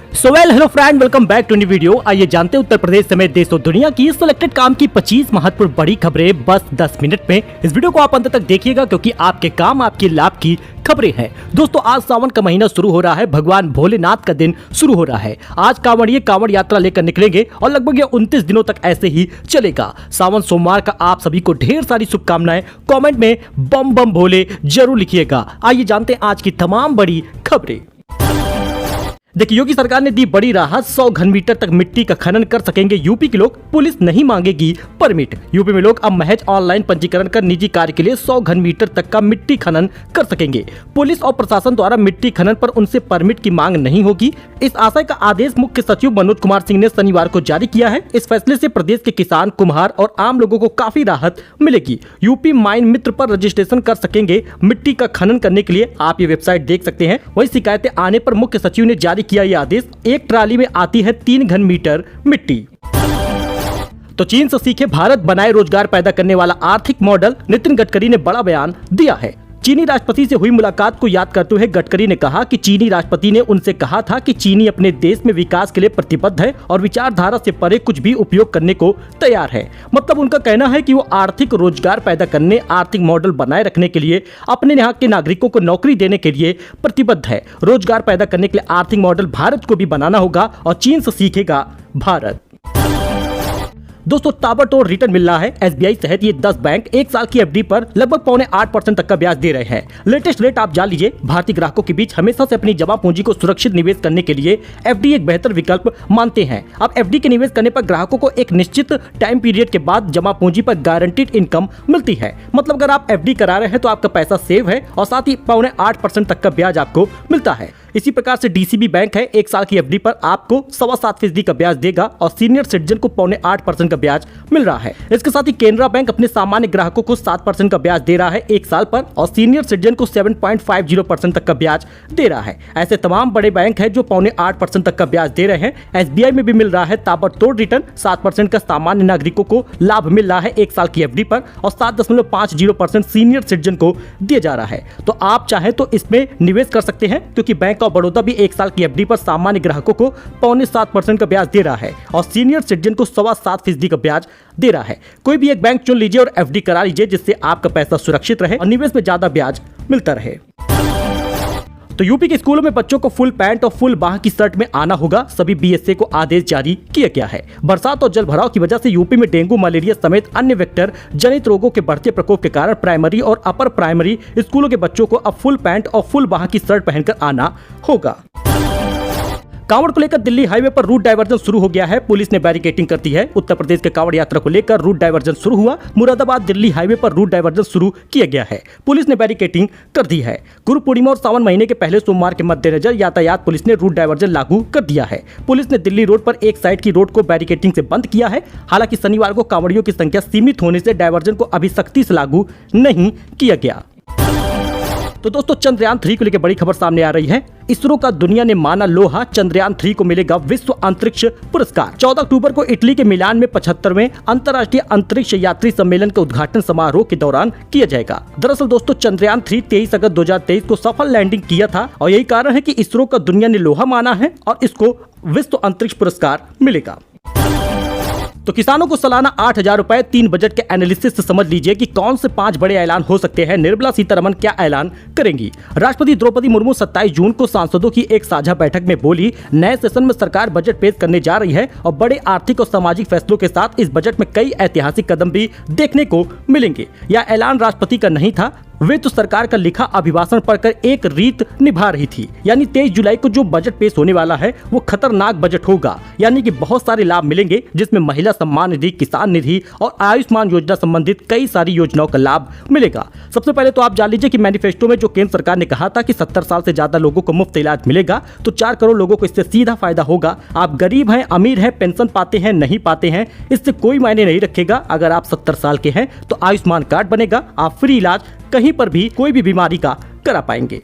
Hello friend, welcome back to new video. आइए जानते हैं उत्तर प्रदेश समेत देश और दुनिया की सिलेक्टेड काम की 25 महत्वपूर्ण बड़ी खबरें बस 10 मिनट में। इस वीडियो को आप अंत तक देखिएगा क्योंकि आपके काम आपके लाभ की खबरें हैं। दोस्तों, आज सावन का महीना शुरू हो रहा है, भगवान भोलेनाथ का दिन शुरू हो रहा है। आज कांवड़िए कांवड़ यात्रा लेकर निकलेंगे और लगभग ये 29 दिनों तक ऐसे ही चलेगा। सावन सोमवार का आप सभी को ढेर सारी शुभकामनाएं। कमेंट में बम बम भोले जरूर लिखिएगा। आइए जानते हैं आज की तमाम बड़ी खबरें। देखिए, योगी सरकार ने दी बड़ी राहत। 100 घन मीटर तक मिट्टी का खनन कर सकेंगे यूपी के लोग, पुलिस नहीं मांगेगी परमिट। यूपी में लोग अब महज ऑनलाइन पंजीकरण कर निजी कार्य के लिए 100 घन मीटर तक का मिट्टी खनन कर सकेंगे। पुलिस और प्रशासन द्वारा मिट्टी खनन पर उनसे परमिट की मांग नहीं होगी। इस आशय का आदेश मुख्य सचिव मनोज कुमार सिंह ने शनिवार को जारी किया है। इस फैसले से प्रदेश के किसान, कुम्हार और आम लोगों को काफी राहत मिलेगी। यूपी माइन मित्र पर रजिस्ट्रेशन कर सकेंगे मिट्टी का खनन करने के लिए। आप ये वेबसाइट देख सकते हैं। वही शिकायतें आने पर मुख्य सचिव ने जारी किया यह आदेश। एक ट्राली में आती है 3 घन मीटर मिट्टी। तो चीन से सीखे भारत बनाए रोजगार पैदा करने वाला आर्थिक मॉडल, नितिन गडकरी ने बड़ा बयान दिया है। चीनी राष्ट्रपति से हुई मुलाकात को याद करते हुए गडकरी ने कहा कि चीनी राष्ट्रपति ने उनसे कहा था कि चीनी अपने देश में विकास के लिए प्रतिबद्ध है और विचारधारा से परे कुछ भी उपयोग करने को तैयार है। मतलब उनका कहना है कि वो आर्थिक रोजगार पैदा करने, आर्थिक मॉडल बनाए रखने के लिए, अपने यहाँ के नागरिकों को नौकरी देने के लिए प्रतिबद्ध है। रोजगार पैदा करने के लिए आर्थिक मॉडल भारत को भी बनाना होगा और चीन से सीखेगा भारत। दोस्तों, ताबड़तोड़ रिटर्न मिल रहा है। एसबीआई सहित ये 10 बैंक 1 साल की एफडी पर लगभग 0.8% तक का ब्याज दे रहे हैं। लेटेस्ट रेट आप जान लीजिए। भारतीय ग्राहकों के बीच हमेशा से अपनी जमा पूंजी को सुरक्षित निवेश करने के लिए एफडी एक बेहतर विकल्प मानते हैं। अब एफडी के निवेश करने पर ग्राहकों को एक निश्चित टाइम पीरियड के बाद जमा पूंजी पर गारंटीड इनकम मिलती है। मतलब अगर आप एफडी करा रहे हैं तो आपका पैसा सेव है और साथ ही 0.8% तक का ब्याज आपको मिलता है। इसी प्रकार से डीसीबी बैंक है, 1 साल की एफडी पर आपको 7.25% का ब्याज देगा और सीनियर सिटीजन को 0.8% का ब्याज मिल रहा है। इसके साथ ही केनरा बैंक अपने सामान्य ग्राहकों को 7% का ब्याज दे रहा है 1 साल पर और सीनियर सिटीजन को 7.50% तक का ब्याज दे रहा है। ऐसे तमाम बड़े बैंक हैं जो 0.8% तक का ब्याज दे रहे हैं। एसबीआई में भी मिल रहा है ताबड़तोड़ रिटर्न। 7% का सामान्य नागरिकों को लाभ मिल रहा है 1 साल की एफडी पर और 7.50% सीनियर सिटीजन को दिया जा रहा है। तो आप चाहें तो इसमें निवेश कर सकते हैं क्योंकि बैंक ऑफ बड़ौदा भी 1 साल की एफडी पर सामान्य ग्राहकों को 0.7% का ब्याज दे रहा है और सीनियर सिटीजन को 7.25% का ब्याज दे रहा है। कोई भी एक बैंक चुन लीजिए और एफडी करा लीजिए जिससे आपका पैसा सुरक्षित रहे और निवेश में ज्यादा ब्याज मिलता रहे। तो यूपी के स्कूलों में बच्चों को फुल पैंट और फुल बाह की शर्ट में आना होगा। सभी बीएसए को आदेश जारी किया गया है। बरसात और जल भराव की वजह से यूपी में डेंगू, मलेरिया समेत अन्य वेक्टर जनित रोगों के बढ़ते प्रकोप के कारण प्राइमरी और अपर प्राइमरी स्कूलों के बच्चों को अब फुल पैंट और फुल बाह की शर्ट पहनकर आना होगा। कांवड़ को लेकर दिल्ली हाईवे पर रूट डायवर्जन शुरू हो गया है। पुलिस ने बैरिकेडिंग कर दी है। उत्तर प्रदेश के कांवड़ यात्रा को लेकर रूट डायवर्जन शुरू हुआ। मुरादाबाद दिल्ली हाईवे पर रूट डायवर्जन शुरू किया गया है। पुलिस ने बैरिकेडिंग कर दी है। गुरु पूर्णिमा और सावन महीने के पहले सोमवार के मद्देनजर यातायात पुलिस ने रूट डायवर्जन लागू कर दिया है। पुलिस ने दिल्ली रोड पर एक साइड की रोड को बैरिकेडिंग से बंद किया है। हालांकि शनिवार को कांवड़ियों की संख्या सीमित होने से डायवर्जन को अभी सख्ती से लागू नहीं किया गया। तो दोस्तों, चंद्रयान 3 को लेकर बड़ी खबर सामने आ रही है। इसरो का दुनिया ने माना लोहा, चंद्रयान 3 को मिलेगा विश्व अंतरिक्ष पुरस्कार। 14 अक्टूबर को इटली के मिलान में 75वें अंतर्राष्ट्रीय अंतरिक्ष यात्री सम्मेलन का उद्घाटन समारोह के दौरान किया जाएगा। दरअसल दोस्तों, चंद्रयान 3 23 अगस्त 2023 को सफल लैंडिंग किया था और यही कारण है कि इसरो का दुनिया ने लोहा माना है और इसको विश्व अंतरिक्ष पुरस्कार मिलेगा। तो किसानों को सालाना 8,000 रुपए। 3 बजट के एनालिसिस से समझ लीजिए कि कौन से 5 बड़े ऐलान हो सकते हैं। निर्मला सीतारमण क्या ऐलान करेंगी? राष्ट्रपति द्रौपदी मुर्मू 27 जून को सांसदों की एक साझा बैठक में बोली, नए सेशन में सरकार बजट पेश करने जा रही है और बड़े आर्थिक और सामाजिक फैसलों के साथ इस बजट में कई ऐतिहासिक कदम भी देखने को मिलेंगे। यह ऐलान राष्ट्रपति का नहीं था, वे तो सरकार का लिखा अभिभाषण पढ़कर एक रीत निभा रही थी। यानी 23 जुलाई को जो बजट पेश होने वाला है वो खतरनाक बजट होगा। यानी कि बहुत सारे लाभ मिलेंगे जिसमें महिला सम्मान निधि, किसान निधि और आयुष्मान योजना संबंधित कई सारी योजनाओं का लाभ मिलेगा। सबसे पहले तो आप जान लीजिए कि मैनिफेस्टो में जो केंद्र सरकार ने कहा था कि 70 साल से ज्यादा लोगों को मुफ्त इलाज मिलेगा, तो 4 करोड़ लोगों को इससे सीधा फायदा होगा। आप गरीब हैं, अमीर हैं, पेंशन पाते हैं, नहीं पाते हैं, इससे कोई मायने नहीं रखेगा। अगर आप 70 साल के हैं तो आयुष्मान कार्ड बनेगा। आप फ्री इलाज कहीं पर भी कोई भी बीमारी का करा पाएंगे।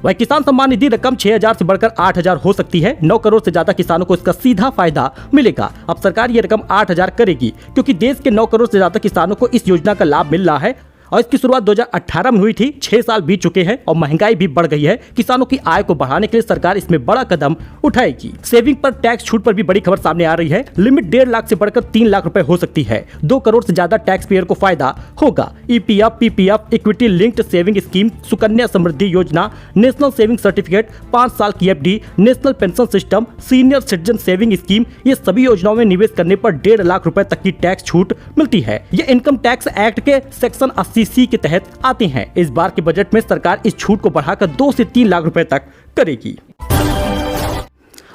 वह किसान सम्मान निधि रकम 6,000 से बढ़कर 8,000 हो सकती है। 9 करोड़ से ज्यादा किसानों को इसका सीधा फायदा मिलेगा। अब सरकार ये रकम 8,000 करेगी क्योंकि देश के 9 करोड़ से ज्यादा किसानों को इस योजना का लाभ मिल रहा है और इसकी शुरुआत 2018 में हुई थी। 6 साल बीत चुके हैं और महंगाई भी बढ़ गई है। किसानों की आय को बढ़ाने के लिए सरकार इसमें बड़ा कदम उठाएगी। सेविंग पर टैक्स छूट पर भी बड़ी खबर सामने आ रही है। लिमिट 1.5 लाख से बढ़कर 3 लाख रुपए हो सकती है। 2 करोड़ से ज्यादा टैक्स पेयर को फायदा होगा। EPF, PPF, equity linked saving scheme, Sukanya Samriddhi Yojana, national saving certificate, 5 साल की FD, national pension system, senior citizen saving scheme, ये सभी योजनाओं में निवेश करने पर 1.5 लाख रुपए तक की टैक्स छूट मिलती है। ये इनकम टैक्स एक्ट के सेक्शन 80C के तहत आती हैं। इस बार के बजट में सरकार इस छूट को बढ़ाकर 2 से 3 लाख रुपए तक करेगी।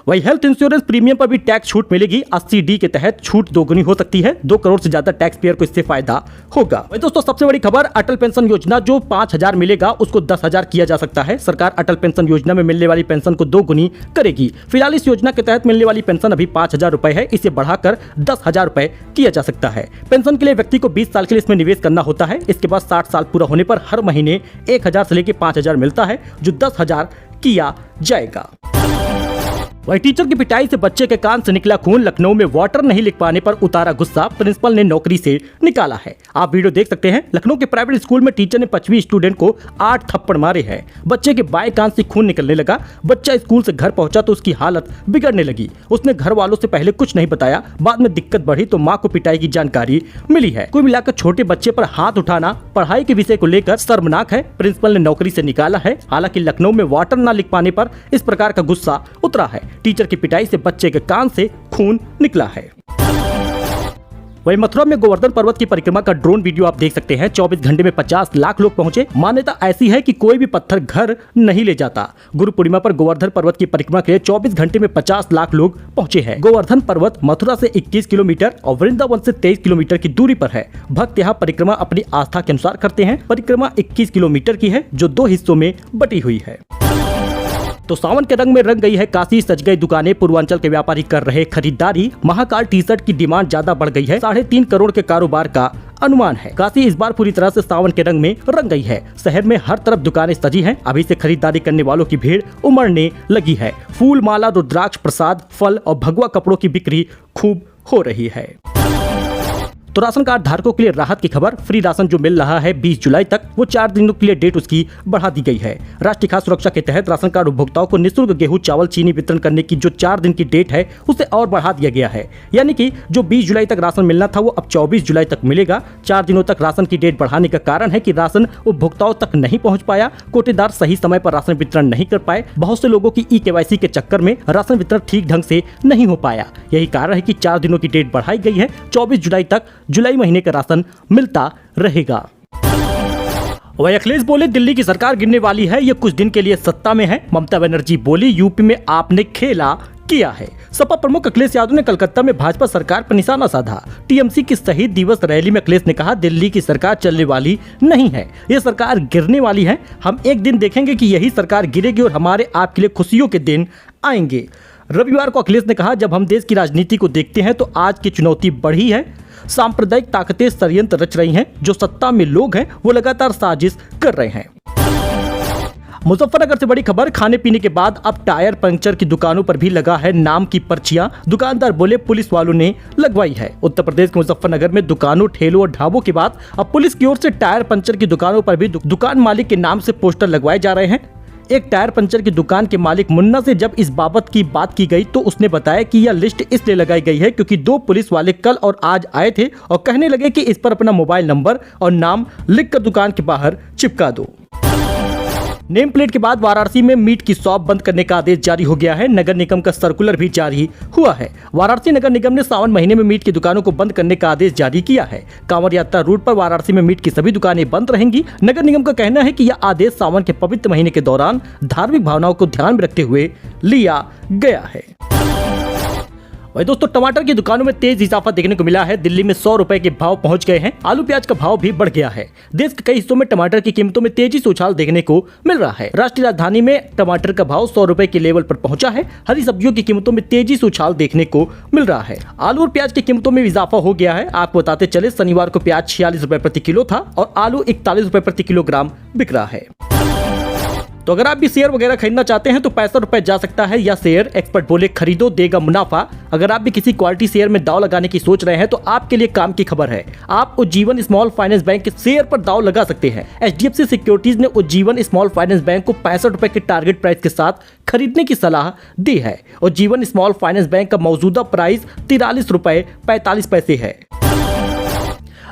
वही हेल्थ इंश्योरेंस प्रीमियम पर भी टैक्स छूट मिलेगी। 80D के तहत छूट दोगुनी हो सकती है। 2 करोड़ से ज्यादा टैक्स पेयर को इससे फायदा होगा। वही दोस्तों सबसे बड़ी खबर, अटल पेंशन योजना जो 5,000 मिलेगा उसको 10,000 किया जा सकता है। सरकार अटल पेंशन योजना में मिलने वाली पेंशन को दोगुनी करेगी। फिलहाल इस योजना के तहत मिलने वाली पेंशन अभी 5,000 रुपए है। इसे बढ़ाकर 10,000 रुपए किया जा सकता है। पेंशन के लिए व्यक्ति को 20 साल के लिए इसमें निवेश करना होता है। इसके बाद 60 साल पूरा होने पर हर महीने 1,000 से लेकर 5,000 मिलता है, जो 10,000 किया जाएगा। वही टीचर की पिटाई से बच्चे के कान से निकला खून। लखनऊ में वाटर नहीं लिख पाने पर उतारा गुस्सा, प्रिंसिपल ने नौकरी से निकाला है। आप वीडियो देख सकते हैं। लखनऊ के प्राइवेट स्कूल में टीचर ने 5वीं स्टूडेंट को 8 थप्पड़ मारे हैं। बच्चे के बाएं कान से खून निकलने लगा। बच्चा स्कूल से घर पहुंचा तो उसकी हालत बिगड़ने लगी। उसने घर वालों से पहले कुछ नहीं बताया, बाद में दिक्कत बढ़ी तो मां को पिटाई की जानकारी मिली है। कुल मिलाकर छोटे बच्चे पर हाथ उठाना पढ़ाई के विषय को लेकर शर्मनाक है। प्रिंसिपल ने नौकरी से निकाला है। हालांकि लखनऊ में वाटर न लिख पाने पर इस प्रकार का गुस्सा उतरा है। टीचर की पिटाई से बच्चे के कान से खून निकला है। वही मथुरा में गोवर्धन पर्वत की परिक्रमा का ड्रोन वीडियो आप देख सकते हैं। 24 घंटे में 50 लाख लोग पहुंचे। मान्यता ऐसी है कि कोई भी पत्थर घर नहीं ले जाता। गुरु पूर्णिमा पर गोवर्धन पर्वत की परिक्रमा के लिए 24 घंटे में 50 लाख लोग पहुंचे हैं। गोवर्धन पर्वत मथुरा से 21 किलोमीटर और वृंदावन से 23 किलोमीटर की दूरी पर है। भक्त यहाँ परिक्रमा अपनी आस्था के अनुसार करते हैं। परिक्रमा 21 किलोमीटर की है, जो 2 हिस्सों में बटी हुई है। तो सावन के रंग में रंग गई है काशी, सज गई दुकानें। पूर्वांचल के व्यापारी कर रहे खरीदारी। महाकाल टी शर्ट की डिमांड ज्यादा बढ़ गई है। 3.5 करोड़ के कारोबार का अनुमान है। काशी इस बार पूरी तरह से सावन के रंग में रंग गई है। शहर में हर तरफ दुकानें सजी हैं। अभी से खरीदारी करने वालों की भीड़ उमड़ने लगी है। फूल माला, रुद्राक्ष, प्रसाद, फल और भगवा कपड़ों की बिक्री खूब हो रही है। तो राशन कार्ड धारकों के लिए राहत की खबर। फ्री राशन जो मिल रहा है 20 जुलाई तक, वो 4 दिनों के लिए डेट उसकी बढ़ा दी गई है। राष्ट्रीय खाद्य सुरक्षा के तहत राशन कार्ड उपभोक्ताओं को निःशुल्क गेहूं, चावल, चीनी वितरण करने की जो 4 दिन की डेट है उसे और बढ़ा दिया गया है। यानी कि जो 20 जुलाई तक राशन मिलना था वो अब 24 जुलाई तक मिलेगा। 4 दिनों तक राशन की डेट बढ़ाने का कारण है कि राशन उपभोक्ताओं तक नहीं पहुंच पाया। कोटेदार सही समय पर राशन वितरण नहीं कर पाए। बहुत से लोगों की KYC के चक्कर में राशन वितरण ठीक ढंग से नहीं हो पाया। यही कारण है कि 4 दिनों की डेट बढ़ाई गई है। 24 जुलाई तक जुलाई महीने का राशन मिलता रहेगा। वही अखिलेश बोले दिल्ली की सरकार गिरने वाली है, ये कुछ दिन के लिए सत्ता में है। ममता बनर्जी बोली यूपी में आपने खेला किया है। सपा प्रमुख अखिलेश यादव ने कलकत्ता में भाजपा सरकार पर निशाना साधा। टीएमसी की शहीद दिवस रैली में अखिलेश ने कहा दिल्ली की सरकार चलने वाली नहीं है, ये सरकार गिरने वाली है। हम एक दिन देखेंगे कि यही सरकार गिरेगी और हमारे आपके लिए खुशियों के दिन आएंगे। रविवार को अखिलेश ने कहा जब हम देश की राजनीति को देखते हैं तो आज की चुनौती बढ़ी है। सांप्रदायिक ताकतें षड्यंत्र रच रही हैं। जो सत्ता में लोग हैं वो लगातार साजिश कर रहे हैं। मुजफ्फरनगर से बड़ी खबर, खाने पीने के बाद अब टायर पंक्चर की दुकानों पर भी लगा है नाम की पर्चियां। दुकानदार बोले पुलिस वालों ने लगवाई है। उत्तर प्रदेश के मुजफ्फरनगर में दुकानों, ठेलों और ढाबों के बाद अब पुलिस की ओर से टायर पंक्चर की दुकानों पर भी दुकान मालिक के नाम से पोस्टर लगवाए जा रहे हैं। एक टायर पंचर की दुकान के मालिक मुन्ना से जब इस बाबत की बात की गई तो उसने बताया कि यह लिस्ट इसलिए लगाई गई है क्योंकि 2 पुलिस वाले कल और आज आए थे और कहने लगे कि इस पर अपना मोबाइल नंबर और नाम लिखकर दुकान के बाहर चिपका दो। नेम प्लेट के बाद वाराणसी में मीट की शॉप बंद करने का आदेश जारी हो गया है। नगर निगम का सर्कुलर भी जारी हुआ है। वाराणसी नगर निगम ने सावन महीने में मीट की दुकानों को बंद करने का आदेश जारी किया है। कांवड़ यात्रा रूट पर वाराणसी में मीट की सभी दुकानें बंद रहेंगी। नगर निगम का कहना है कि यह आदेश सावन के पवित्र महीने के दौरान धार्मिक भावनाओं को ध्यान में रखते हुए लिया गया है। वही दोस्तों टमाटर की दुकानों में तेज इजाफा देखने को मिला है। दिल्ली में 100 रुपए के भाव पहुंच गए हैं। आलू प्याज का भाव भी बढ़ गया है। देश के कई हिस्सों में टमाटर की कीमतों में तेजी से उछाल देखने को मिल रहा है। राष्ट्रीय राजधानी में टमाटर का भाव 100 रुपए के लेवल पर पहुंचा है। हरी सब्जियों की कीमतों में तेजी से उछाल देखने को मिल रहा है। आलू और प्याज की कीमतों में इजाफा हो गया है। आपको बताते चले शनिवार को प्याज 46 रुपए प्रति किलो था और आलू 41 रुपए प्रति किलोग्राम बिक रहा है। तो अगर आप भी शेयर वगैरह खरीदना चाहते हैं तो 65 रुपए जा सकता है या शेयर एक्सपर्ट बोले खरीदो देगा मुनाफा। अगर आप भी किसी क्वालिटी शेयर में दाव लगाने की सोच रहे हैं तो आपके लिए काम की खबर है, आप उज्जीवन स्मॉल फाइनेंस बैंक के शेयर पर दाव लगा सकते हैं। HDFC सिक्योरिटीज ने उज्जीवन स्मॉल फाइनेंस बैंक को 65 रुपए के टारगेट प्राइस के साथ खरीदने की सलाह दी है। उज्जीवन स्मॉल फाइनेंस बैंक का मौजूदा प्राइस 43 रुपए 45 पैसे है।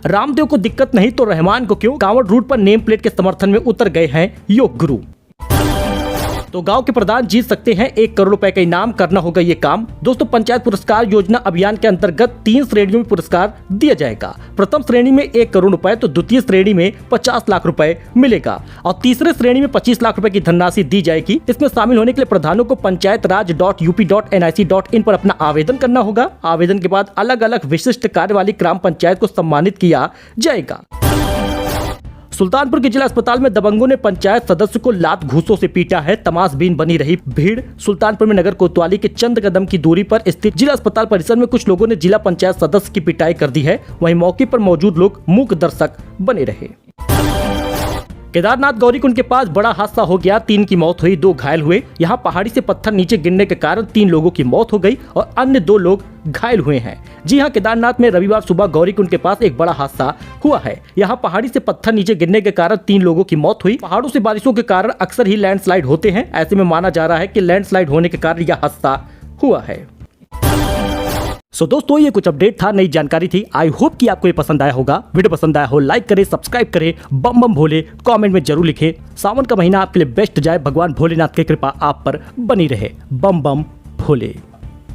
रामदेव को दिक्कत नहीं तो रहमान को क्यों, कांवड़ रूट पर नेम प्लेट के समर्थन में उतर गए हैं योग गुरु। तो गांव के प्रधान जीत सकते हैं 1 करोड़ रुपए का इनाम, करना होगा ये काम। दोस्तों, पंचायत पुरस्कार योजना अभियान के अंतर्गत 3 श्रेणियों में पुरस्कार दिया जाएगा। प्रथम श्रेणी में 1 करोड़ रुपए तो द्वितीय श्रेणी में 50 लाख रुपए मिलेगा और तीसरे श्रेणी में 25 लाख रुपए की धनराशि दी जाएगी। इसमें शामिल होने के लिए प्रधानों को panchayat.up.nic.in पर अपना आवेदन करना होगा। आवेदन के बाद अलग अलग विशिष्ट कार्य वाली ग्राम पंचायत को सम्मानित किया जाएगा। सुल्तानपुर के जिला अस्पताल में दबंगों ने पंचायत सदस्य को लात घूसों से पीटा है। तमाशबीन बनी रही भीड़। सुल्तानपुर में नगर कोतवाली के चंद कदम की दूरी पर स्थित जिला अस्पताल परिसर में कुछ लोगों ने जिला पंचायत सदस्य की पिटाई कर दी है। वहीं मौके पर मौजूद लोग मूक दर्शक बने रहे। केदारनाथ गौरीकुंड के पास बड़ा हादसा हो गया, 3 की मौत हुई, 2 घायल हुए। यहाँ पहाड़ी से पत्थर नीचे गिरने के कारण 3 लोगों की मौत हो गई और अन्य 2 लोग घायल हुए हैं। जी हाँ, केदारनाथ में रविवार सुबह गौरीकुंड के पास एक बड़ा हादसा हुआ है। यहाँ पहाड़ी से पत्थर नीचे गिरने के कारण 3 लोगों की मौत हुई। पहाड़ों से बारिशों के कारण अक्सर ही लैंडस्लाइड होते हैं। ऐसे में माना जा रहा है कि लैंडस्लाइड होने के कारण यह हादसा हुआ है। दोस्तों, ये कुछ अपडेट था, नई जानकारी थी। आई होप कि आपको ये पसंद आया होगा। वीडियो पसंद आया हो लाइक करें, सब्सक्राइब करें, बम बम भोले कमेंट में जरूर लिखें। सावन का महीना आपके लिए बेस्ट जाए, भगवान भोलेनाथ की कृपा आप पर बनी रहे। बम बम भोले।